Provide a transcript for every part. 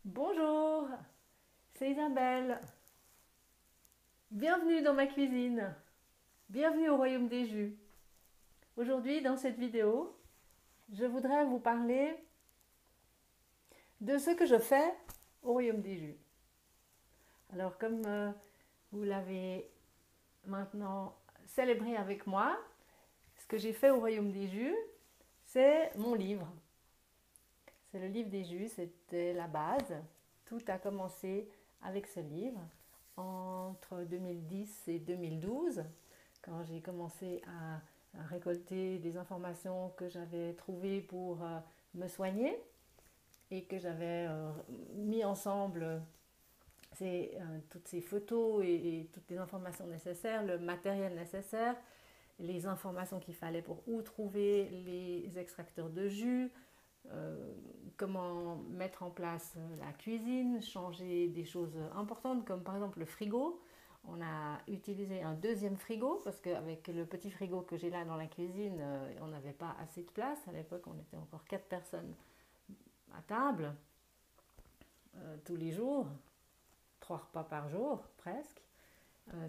Bonjour, c'est Isabelle. Bienvenue dans ma cuisine. Bienvenue au royaume des jus. Aujourd'hui, dans cette vidéo, je voudrais vous parler de ce que je fais au royaume des jus. Alors, comme vous l'avez maintenant célébré avec moi, ce que j'ai fait au royaume des jus, c'est mon livre. C'est le livre des jus, c'était la base. Tout a commencé avec ce livre entre 2010 et 2012, quand j'ai commencé à récolter des informations que j'avais trouvées pour me soigner et que j'avais mis ensemble toutes ces photos et toutes les informations nécessaires, le matériel nécessaire, les informations qu'il fallait pour où trouver les extracteurs de jus, euh, comment mettre en place la cuisine, changer des choses importantes comme par exemple le frigo. On a utilisé un deuxième frigo parce qu'avec le petit frigo que j'ai là dans la cuisine, on n'avait pas assez de place. À l'époque, on était encore 4 personnes à table tous les jours, 3 repas par jour presque.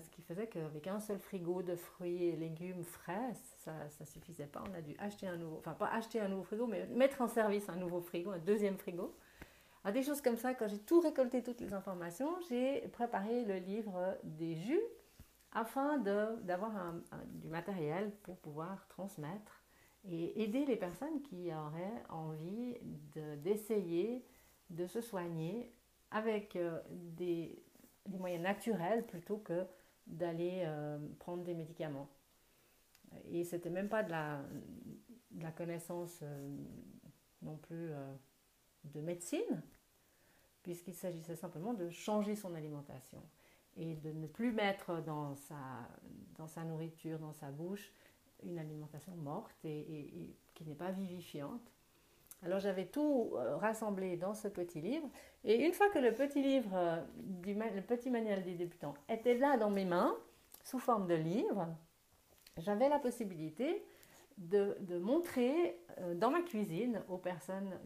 Ce qui faisait qu'avec un seul frigo de fruits et légumes frais, ça ne suffisait pas. On a dû acheter un nouveau, enfin pas acheter un nouveau frigo, mais mettre en service un nouveau frigo, un deuxième frigo. Alors, des choses comme ça, quand j'ai tout récolté, toutes les informations, j'ai préparé le livre des jus afin d'avoir du matériel pour pouvoir transmettre et aider les personnes qui auraient envie d'essayer de se soigner avec des moyens naturels plutôt que d'aller prendre des médicaments. Et c'était même pas de la connaissance non plus de médecine, puisqu'il s'agissait simplement de changer son alimentation et de ne plus mettre dans sa nourriture, dans sa bouche, une alimentation morte et qui n'est pas vivifiante. Alors j'avais tout rassemblé dans ce petit livre et une fois que le petit livre, le petit manuel des débutants était là dans mes mains, sous forme de livre, j'avais la possibilité de montrer dans ma cuisine aux personnes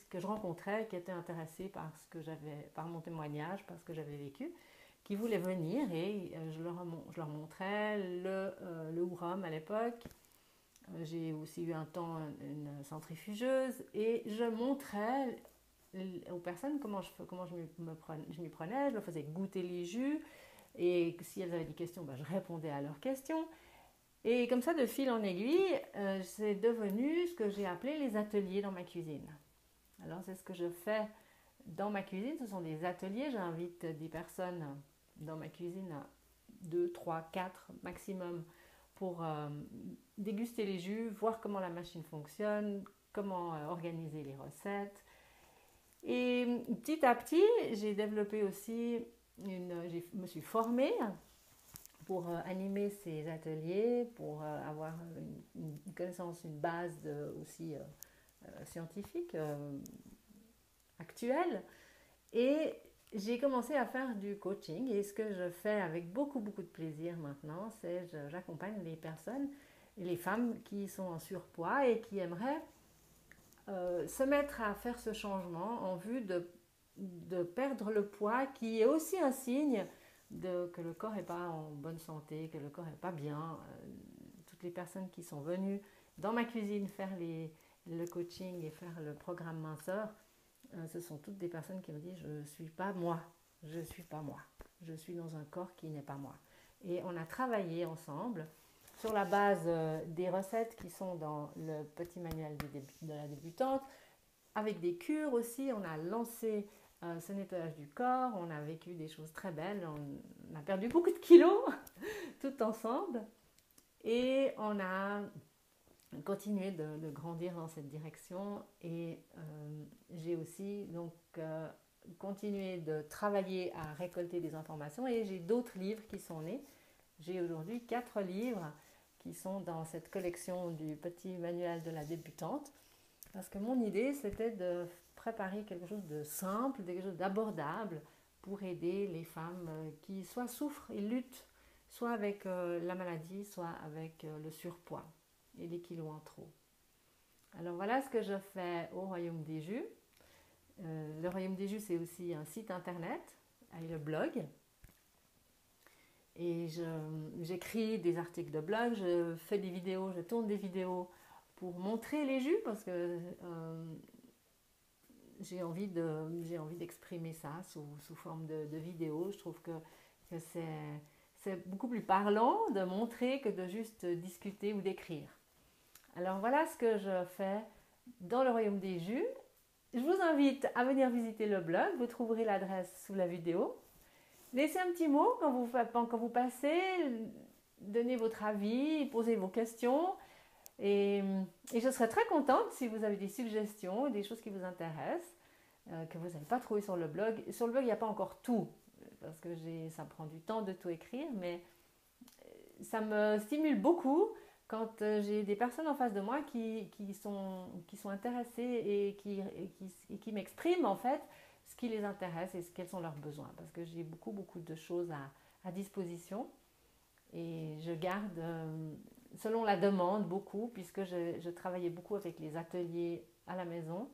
que je rencontrais, qui étaient intéressées par mon témoignage, par ce que j'avais vécu, qui voulaient venir et je leur montrais le Ourom à l'époque. J'ai aussi eu un temps une centrifugeuse et je montrais aux personnes comment je m'y prenais, je leur faisais goûter les jus et si elles avaient des questions, ben, je répondais à leurs questions. Et comme ça, de fil en aiguille, c'est devenu ce que j'ai appelé les ateliers dans ma cuisine. Alors, c'est ce que je fais dans ma cuisine. Ce sont des ateliers. J'invite des personnes dans ma cuisine, 2, 3, 4 maximum, pour déguster les jus, voir comment la machine fonctionne, comment organiser les recettes. Et petit à petit, j'ai développé aussi je me suis formée pour animer ces ateliers, pour avoir une connaissance, une base aussi scientifique actuelle. Et j'ai commencé à faire du coaching et ce que je fais avec beaucoup, beaucoup de plaisir maintenant, c'est que j'accompagne les personnes, les femmes qui sont en surpoids et qui aimeraient se mettre à faire ce changement en vue de perdre le poids qui est aussi un signe que le corps n'est pas en bonne santé, que le corps n'est pas bien. Toutes les personnes qui sont venues dans ma cuisine faire le coaching et faire le programme minceur, ce sont toutes des personnes qui me disent je ne suis pas moi, je ne suis pas moi, je suis dans un corps qui n'est pas moi. Et on a travaillé ensemble sur la base des recettes qui sont dans le petit manuel de la débutante, avec des cures aussi. On a lancé ce nettoyage du corps, on a vécu des choses très belles, on a perdu beaucoup de kilos tout ensemble et on a continué de grandir dans cette direction et j'ai aussi donc continué de travailler à récolter des informations et j'ai d'autres livres qui sont nés. J'ai aujourd'hui 4 livres qui sont dans cette collection du petit manuel de la débutante parce que mon idée c'était de préparer quelque chose de simple, quelque chose d'abordable pour aider les femmes qui soit souffrent et luttent soit avec la maladie, soit avec le surpoids et les kilos en trop. Alors voilà ce que je fais au Royaume des Jus. le Royaume des Jus, c'est aussi un site internet, avec le blog. Et j'écris des articles de blog, je fais des vidéos, je tourne des vidéos pour montrer les jus parce que j'ai envie d'exprimer ça sous forme de vidéo. Je trouve que c'est beaucoup plus parlant de montrer que de juste discuter ou d'écrire. Alors voilà ce que je fais dans le Royaume des Jus. Je vous invite à venir visiter le blog, vous trouverez l'adresse sous la vidéo. Laissez un petit mot quand vous passez, donnez votre avis, posez vos questions. Et je serai très contente si vous avez des suggestions, des choses qui vous intéressent, que vous n'avez pas trouvées sur le blog. Sur le blog, il n'y a pas encore tout, parce que ça prend du temps de tout écrire, mais ça me stimule beaucoup quand j'ai des personnes en face de moi qui sont intéressées et qui m'expriment en fait ce qui les intéresse et quels sont leurs besoins. Parce que j'ai beaucoup de choses à disposition et je garde, selon la demande, beaucoup, puisque je travaillais beaucoup avec les ateliers à la maison.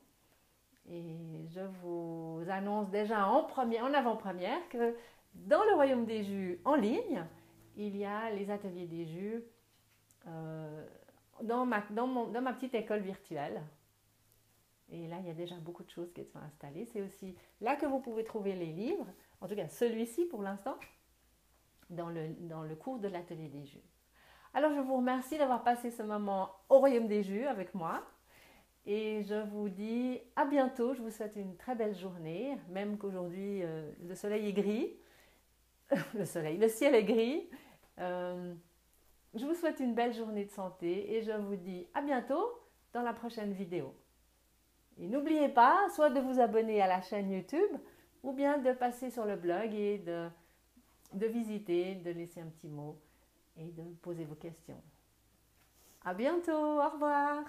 Et je vous annonce déjà en avant-première que dans le Royaume des Jus en ligne, il y a les ateliers des jus dans ma petite école virtuelle. Et là, il y a déjà beaucoup de choses qui sont installées. C'est aussi là que vous pouvez trouver les livres, en tout cas celui-ci pour l'instant, dans le cours de l'atelier des jus. Alors, je vous remercie d'avoir passé ce moment au Royaume des Jus avec moi. Et je vous dis à bientôt. Je vous souhaite une très belle journée, même qu'aujourd'hui, le soleil est gris. Le ciel est gris. Je vous souhaite une belle journée de santé et je vous dis à bientôt dans la prochaine vidéo. Et n'oubliez pas, soit de vous abonner à la chaîne YouTube ou bien de passer sur le blog et de visiter, de laisser un petit mot et de poser vos questions. À bientôt, au revoir.